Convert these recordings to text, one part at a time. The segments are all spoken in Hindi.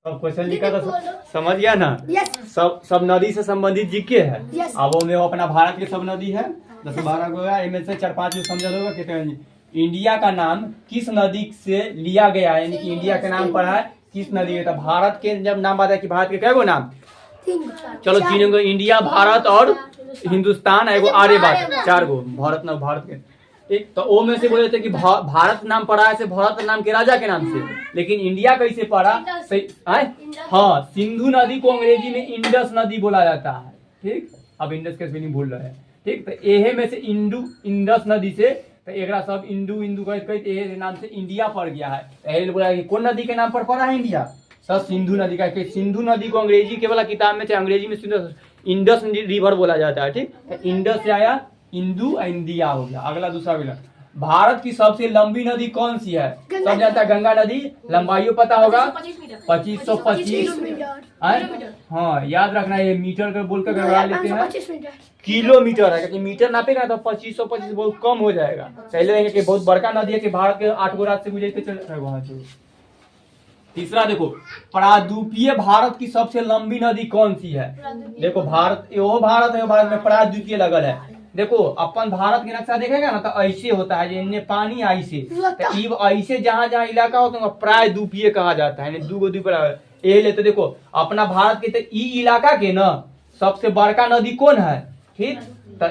अब क्वेश्चन लिखा था, समझ गया ना। सब नदी से संबंधित जीके है। अब वो में अपना भारत के सब नदी है 10-12 गो है, इनमें से 4-5 समझ होगा कि इंडिया का नाम किस नदी से लिया गया है, यानी कि इंडिया के नाम पर है किस नदी है। तो भारत के जब नाम आता है कि भारत के क्या गो नाम, चलो 3 गो, इंडिया, भारत और हिंदुस्तान, एगो आर्यभट्ट, 4 गो भारत नाम, भारत के ठीक। तो ओ में से बोले थे कि भारत नाम पड़ा है से भारत नाम के राजा के नाम से, लेकिन इंडिया कैसे पड़ा हाँ, सिंधु नदी को अंग्रेजी में इंडस नदी बोला जाता है ठीक। अब इंडस के स्पेलिंग भूल रहे हैं ठीक। तो एहे में से इंडस नदी से तो एक सब इंडू कहते नाम से इंडिया पड़ गया है। बोला कि कौन नदी के नाम पर पड़ा है इंडिया, सब सिंधु नदी का। सिंधु नदी को अंग्रेजी के वाला किताब में अंग्रेजी में इंडस रिवर बोला जाता है ठीक। इंडस से आया इंदू, इंडिया हो गया। अगला दूसरा विलन, भारत की सबसे लंबी नदी कौन सी है? सब जानता है गंगा नदी, लंबाई पता होगा 2525 मीटर। हाँ याद रखना, ये मीटर कर बोलकर गड़बड़ा लेते हैं, किलोमीटर है, क्योंकि मीटर नापेगा तो 2525 बहुत कम हो जाएगा। पहले रहेंगे कि बहुत बड़का नदी है कि भारत के 8 गो राज्य से गुजरते वहां से। तीसरा देखो, प्रायद्वीपीय भारत की सबसे लंबी नदी कौन सी है? देखो भारत है, भारत में प्रायद्वीपीय लगल है। देखो अपन भारत के नक्शा देखेगा ना तो ऐसे होता है, इनने पानी ऐसे, तो ऐसे जहाँ जहाँ इलाका होता है प्रायद्वीपीय कहा जाता है, 2 गो द्वीप ये ले। तो देखो अपना भारत के तो ई इलाका के ना सबसे बड़का नदी कौन है ठीक। तो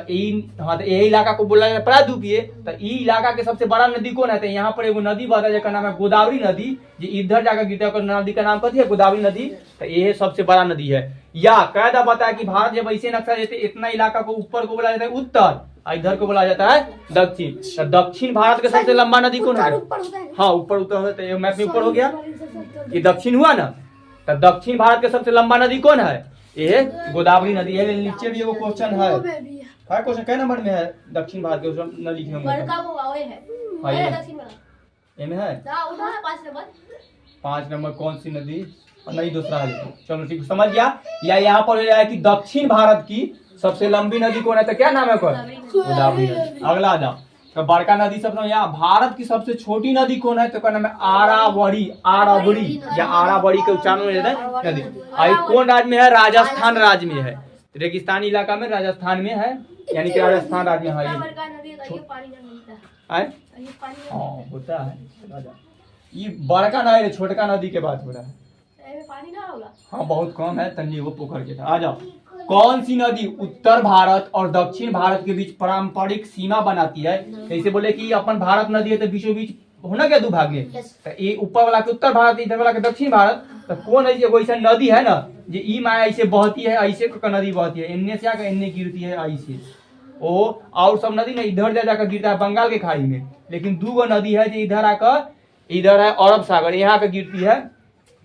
हाँ, तो यही इलाका को बोला जाता है प्रायद्वीपीय। तो ई इलाका के सबसे बड़ा नदी कौन है? तो यहाँ पर एगो नदी बहता है जिसका नाम है गोदावरी नदी, जो इधर जाकर गिरता है, नदी का नाम कथी है? गोदावरी नदी। तो ये सबसे बड़ा नदी है। या कायदा बताया कि भारत जब ऐसे नक्शा देते इतना इलाका को ऊपर को बोला जाता है उत्तर, इधर को बोला जाता है दक्षिण। तो दक्षिण भारत के सबसे लंबा नदी कौन है? हाँ ऊपर होता है, मैप में ऊपर हो गया, ये दक्षिण हुआ ना। तो दक्षिण भारत के सबसे लंबा नदी कौन है? ये गोदावरी नदी है। नीचे भी एगो क्वेश्चन है, क्वेश्चन कै नंबर में है? दक्षिण भारत के नदी है 5 नंबर कौन सी नदी? नहीं दूसरा है। चलो ठीक समझ गया। या यहाँ पर है कि दक्षिण भारत की सबसे लंबी नदी कौन है? तो क्या नाम है? गोदावरी नदी। अगला जाओ, तो बड़का नदी सब यहाँ भारत की सबसे छोटी नदी कौन है? तो क्या नाम है? आरावड़ी, आरावड़ी या आरावड़ी के उच्चारण में नदी। कौन राज्य में है? राजस्थान राज्य में है, रेगिस्तानी इलाका में राजस्थान में है, यानी कि राजस्थान राज्य में है। होता है ये बड़का नदी है, छोटका नदी के बात हो रहा है। पानी ना होगा हाँ बहुत कम है, तन्नी वो पोखर के था। आ जाओ, कौन सी नदी उत्तर भारत और दक्षिण भारत के बीच पारंपरिक सीमा बनाती है? जैसे बोले कि अपन भारत नदी है तो बीचों बीच होना क्या 2 भाग में, तो ये ऊपर वाला के उत्तर भारत, इधर वाला के दक्षिण भारत। तो कौन ऐसी कोई ऐसा नदी है ना जो ई माया ऐसे बहती है, ऐसे नदी बहती है, इनने से आकर इनने गिरती है ऐसे ओ, और सब नदी ना इधर जाकर गिरता है बंगाल के खाड़ी में। लेकिन 2 गो नदी है जो इधर आकर, इधर है अरब सागर, यहाँ आकर गिरती है।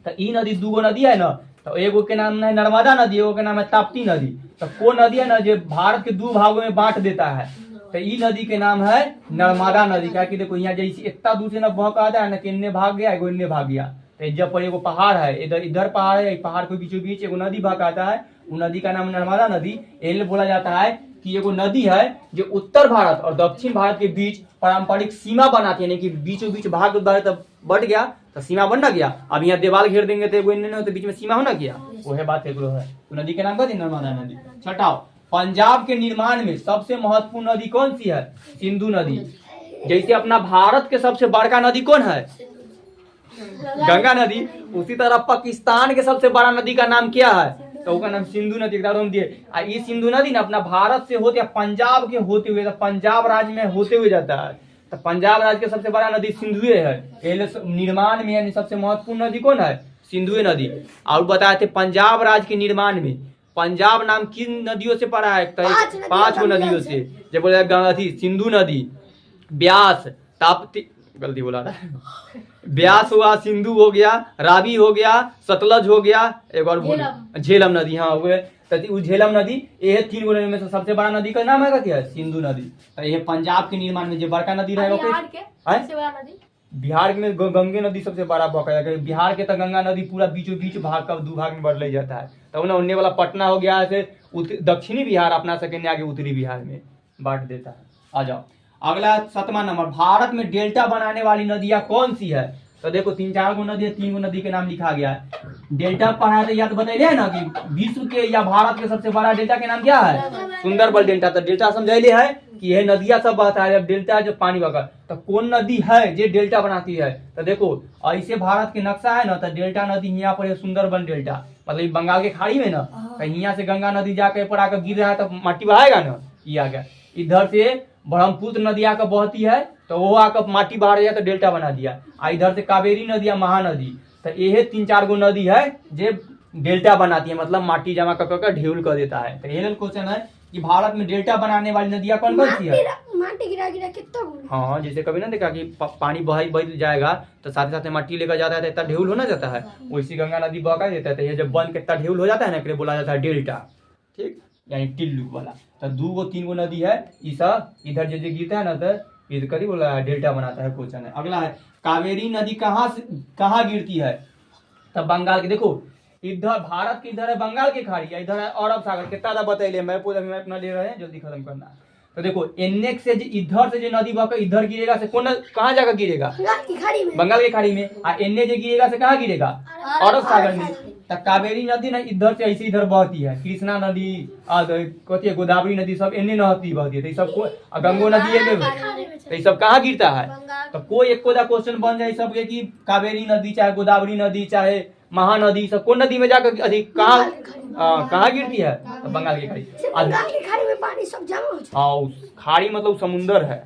तो ई नदी 2 गो नदी है ना, तो एगो के नाम है नर्मदा नदी, एगो के नाम है ताप्ती नदी। तो कौन नदी है ना जो भारत के 2 भागों में बांट देता है? तो ई नदी के नाम है नर्मदा नदी। क्या कि देखो यहाँ जैसे इतना दूर से ना बह का आता है ना कि इन्ने भाग गया, एगो इन्ने भाग गया। तो जब पर एगो पहाड़ है, इधर पहाड़ है, पहाड़ के बीचों बीच एगो नदी भाग आता है, वो नदी का नाम नर्मदा नदी। एल बोला जाता है कि एगो नदी है जो उत्तर भारत और दक्षिण भारत के बीच पारंपरिक सीमा बनाती है, यानी कि बीचों बीच भाग बढ़ गया तो सीमा बन ना गया। अब यहाँ दीवार घेर देंगे तो बीच में सीमा होना गया, वो है बात है। तो नदी के नाम का नर्मदा नदी। छठाओ, पंजाब के निर्माण में सबसे महत्वपूर्ण नदी कौन सी है? सिंधु नदी। जैसे अपना भारत के सबसे बड़का नदी कौन है? गंगा नदी। उसी तरह पाकिस्तान के सबसे बड़ा नदी का नाम क्या है? तो उसका नाम सिंधु नदी। ये सिंधु नदी ना अपना भारत से होते पंजाब के होते हुए, पंजाब राज्य में होते हुए जाता है। तो पंजाब राज्य के सबसे बड़ा नदी सिंधुए है। निर्माण में यानी सबसे महत्वपूर्ण नदी कौन है? सिंधुए नदी। और बताए थे पंजाब राज्य के निर्माण में पंजाब नाम किन नदियों से पड़ा है? 5 गो नदियों से। जब बोले गंगा थी, सिंधु नदी, ब्यास, ताप्ती, गलती बोला रहा है, ब्यास हुआ, सिंधु हो गया, रावी हो गया, सतलज हो गया, एक और बोल झेलम नदी। हाँ वो झेलम नदी। ये 3 गो नदी में से सबसे बड़ा नदी का नाम है क्या है? सिंधु नदी। तो ये पंजाब के निर्माण में जो बड़का नदी रहेगा, बिहार में गंगे नदी सबसे बड़ा बका। बिहार के तो गंगा नदी पूरा बीचों बीच भाग का 2 भाग में बढ़ ले जाता है। तो ना उन्ने वाला पटना हो गया है, दक्षिणी बिहार अपना सके आगे उत्तरी बिहार में बांट देता है। आ जाओ, अगला 7वां नंबर, भारत में डेल्टा बनाने वाली नदियां कौन सी है? तो देखो 3-4 गो नदी है, 3 गो नदी के नाम लिखा गया है। डेल्टा पढ़ा तो याद बताइए ना कि विश्व के या भारत के सबसे बड़ा डेल्टा के नाम क्या है? सुंदरबन डेल्टा। तो डेल्टा समझाइले है कि यह नदियां सब बहता है, डेल्टा है जो पानी बहकर। तो कौन नदी है जो डेल्टा बनाती है? तो देखो ऐसे भारत के नक्शा है ना, तो डेल्टा नदी यहाँ पर है सुंदरबन डेल्टा, मतलब बंगाल के खाड़ी में ना, तो यहाँ से गंगा नदी जाकर पर आकर गिर रहा है तो माटी बहाएगा ना, ये आ गया। इधर से ब्रह्मपुत्र नदी आकर बहती है तो वो आकर माटी बहा रही है तो डेल्टा बना दिया। इधर से कावेरी नदी या महानदी, तो ये 3-4 गो नदी है जो डेल्टा बनाती है, मतलब माटी जमा कर ढेउल कर देता है। तो ये क्वेश्चन है कि भारत में डेल्टा बनाने वाली नदियां कौन कौन सी है? माटी गिरा गिरा कितना। हाँ, जैसे कभी ना देखा कि पानी बह जाएगा तो साथ साथ माटी लेकर जाता है तो इतना ढेउल होना जाता है, वैसी गंगा नदी बहा देता है। तो ये जब बन के इतना ढेउल हो जाता है ना, बोला जाता है डेल्टा, ठीक, यानी टिल्लू वाला। तो 2 गो 3 गो नदी है, ये सब इधर जो गिरता है ना, तो इधर करी बोला डेल्टा बनाता है। क्वेश्चन है अगला है, कावेरी नदी कहाँ गिरती है? तब बंगाल के, देखो इधर भारत के इधर है बंगाल की खाड़ी, इधर है अरब सागर। कितना बतैले मैं पूरा मैप ना ले रहे हैं, जल्दी खत्म करना। तो देखो एनएक्स से इधर से जो नदी बहकर इधर गिरेगा से कौन कहाँ जाकर गिरेगा? बंगाल की खाड़ी में। और एनए जो गिरेगा से कहाँ गिरेगा? अरब सागर में। तो कावेरी नदी ना इधर से ऐसे इधर बहती है, कृष्णा नदी कहती है, गोदावरी नदी सब एने नहती बहती है। तो सब गंगो नदी है, तो ये सब कहाँ गिरता है? तो कोई एक क्वेश्चन बन जाए सबके कि कावेरी नदी चाहे गोदावरी नदी चाहे महानदी सब कौन नदी में जाकर अधिक कहाँ गिरती है? तो बंगाल की खाड़ी। खाड़ी में पानी सब जमा हो जाता है। हाँ, खाड़ी मतलब समुंदर है।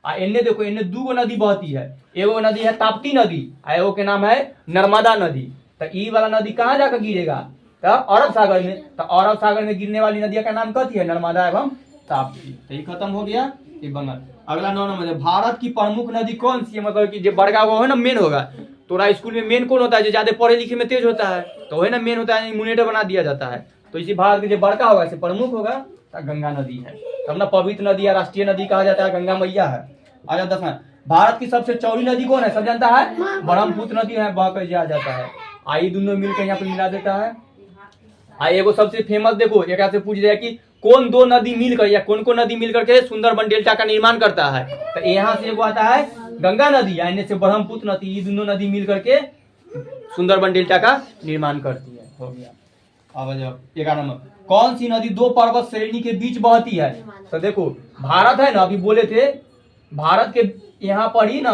एने देखो, एने 2 गो नदी बहती है, एगो नदी है ताप्ती नदी, एगो के नाम है नर्मदा नदी। तो ई वाला नदी कहाँ जाकर गिरेगा? तो अरब सागर में। तो अरब सागर में गिरने वाली नदियों का नाम कथी है? नर्मदा एवं ताप्ती। तो ये खत्म हो गया, ये बंगाल। अगला 9 नंबर, भारत की प्रमुख नदी कौन सी है? मतलब कि जो बड़का वो है ना, मेन होगा। तोरा स्कूल में मेन कौन होता है? जो ज्यादा पढ़े लिखे में तेज होता है, तो वही ना मेन होता है, इम्यूनेटर बना दिया जाता है। तो इसी भारत के जो बड़का होगा इसे प्रमुख होगा, तो गंगा नदी है। तब ना पवित्र नदी या राष्ट्रीय नदी कहा जाता है, गंगा मैया है। आजा 10 में, भारत की सबसे चौड़ी नदी कौन है? सब जानता है, ब्रह्मपुत्र नदी है, बह कर जाता है। आई दोनों मिलकर यहाँ पे मिला देता है। एगो सबसे फेमस देखो, एक से पूछ दिया कि कौन 2 नदी मिलकर या कौन नदी मिलकर के सुंदरबन डेल्टा का निर्माण करता है? तो यहाँ से एगो आता है गंगा नदी, यानी से ब्रह्मपुत्र नदी, ये दोनों नदी मिलकर के सुंदरबन डेल्टा का निर्माण करती है। हो गया। अब 11 नंबर, कौन सी नदी 2 पर्वत श्रेणी के बीच बहती है? तो देखो भारत है ना, अभी बोले थे भारत के यहाँ पर ही ना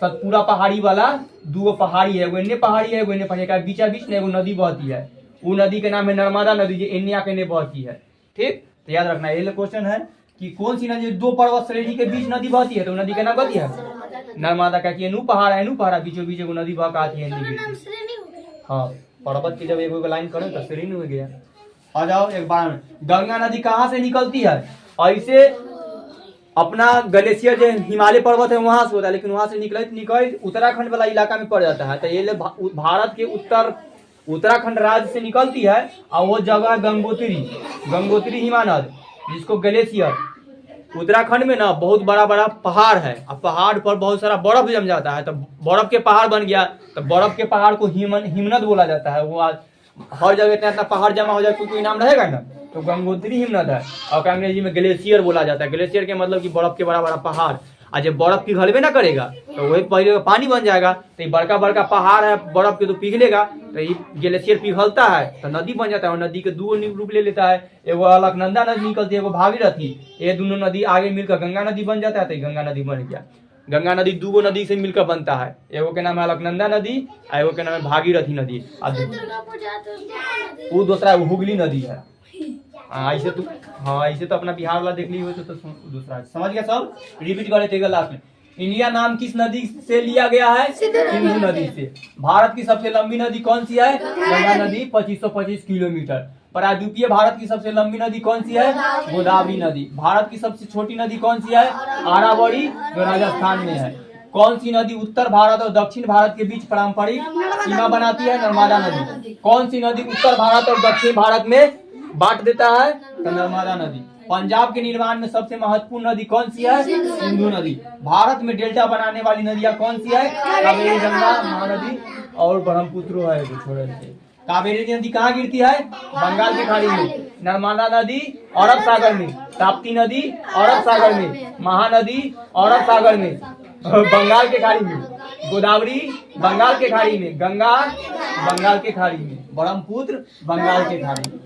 सतपुरा पहाड़ी वाला 2 पहाड़ी है, एगो एन्ने पहाड़ी है, एगो एन्ने पहाड़ी है, बीचा बीच में एगो नदी बहती है, वो नदी के नाम है नर्मदा नदी, जो एन्ने आके एन्ने बहती है। ठीक, तो याद रखना, ये क्वेश्चन है कि कौन सी नदी 2 पर्वत श्रेणी के बीच नदी बहती है? तो नदी का नाम कथी है? नर्मदा का। एनू पहाड़ बीचों बीच एगो नदी बह आती है। हाँ, पर्वत की जब एगो लाइन करें तो श्रेणी हो गया। आ जाओ एक बार, गंगा नदी कहाँ से निकलती है? ऐसे अपना ग्लेशियर जो हिमालय पर्वत है वहां से होता है, लेकिन वहां से निकल उत्तराखंड वाला इलाका में पड़ जाता है। तो ये भारत के उत्तराखंड राज्य से निकलती है, और वो जगह गंगोत्री हिमानद, जिसको ग्लेशियर। उत्तराखंड में ना बहुत बड़ा बड़ा पहाड़ है, और पहाड़ पर बहुत सारा बर्फ जम जाता है, तो बर्फ के पहाड़ बन गया। तो बर्फ के पहाड़ को हिमनद बोला जाता है। वो हर जगह इतना पहाड़ जमा हो जाए, कोई नाम रहेगा ना, तो गंगोत्री हिमनद है। और अंग्रेजी में ग्लेशियर बोला जाता है। ग्लेशियर के मतलब कि बर्फ के बड़ा बड़ा पहाड़, और जब बर्फ पिघलबे ना करेगा तो वही पहले पानी बन जाएगा। तो ये बड़का बड़का पहाड़ है, बर्फ के तो पिघलेगा, तो ये ग्लेशियर पिघलता है तो नदी बन जाता है। और नदी के 2 रूप ले लेता है, एगो अलकनंदा नदी निकलती है, एगो भागीरथी। ये दोनों नदी आगे मिलकर गंगा नदी बन जाता है, तो गंगा नदी बन गया। गंगा नदी 2 नदी से मिलकर बनता है, एगो के नाम है अलकनंदा नदी, एगो के नाम है भागीरथी नदी, वो दूसरा हुगली नदी है। ऐसे तो हाँ, ऐसे तो अपना बिहार वाला देख ली हो तो दूसरा समझ गया सब। रिपीट करे थे लास्ट में, इंडिया नाम किस नदी से लिया गया है? सिंधु नदी से। भारत की सबसे लंबी नदी कौन सी है? गंगा नदी 2525 किलोमीटर। प्रायद्वीपीय भारत की सबसे लंबी नदी कौन सी है? गोदावरी नदी। भारत की सबसे छोटी नदी कौन सी है? आरावली, जो राजस्थान में है। कौन सी नदी उत्तर भारत और दक्षिण भारत के बीच पारंपरिक सीमा बनाती है? नर्मदा नदी। कौन सी नदी उत्तर भारत और दक्षिण भारत में बांट देता है? तो नर्मदा नदी। पंजाब के निर्माण में सबसे महत्वपूर्ण नदी कौन सी है? सिंधु नदी। भारत में डेल्टा बनाने वाली नदियां कौन सी है? कावेरी, गंगा, महानदी और ब्रह्मपुत्र है, जो छोड़े थे। कावेरी नदी कहाँ गिरती है? बंगाल की खाड़ी में। नर्मदा नदी अरब सागर में। ताप्ती नदी अरब सागर में। महानदी अरब सागर में, बंगाल के खाड़ी में। गोदावरी बंगाल के खाड़ी में। गंगा बंगाल के खाड़ी में। ब्रह्मपुत्र बंगाल के खाड़ी में।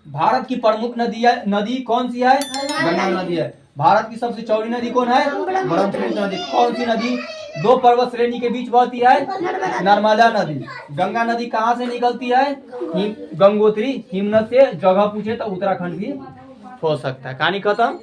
भारत की प्रमुख नदी कौन सी है? गंगा नदी है। भारत की सबसे चौड़ी नदी कौन है? ब्रह्मपुत्र नदी। कौन सी नदी दो पर्वत श्रेणी के बीच बहती है? नर्मदा नदी। गंगा नदी कहाँ से निकलती है? गंगोत्री हिमनद से। जगह पूछे तो उत्तराखंड भी हो सकता है। कहानी खत्म।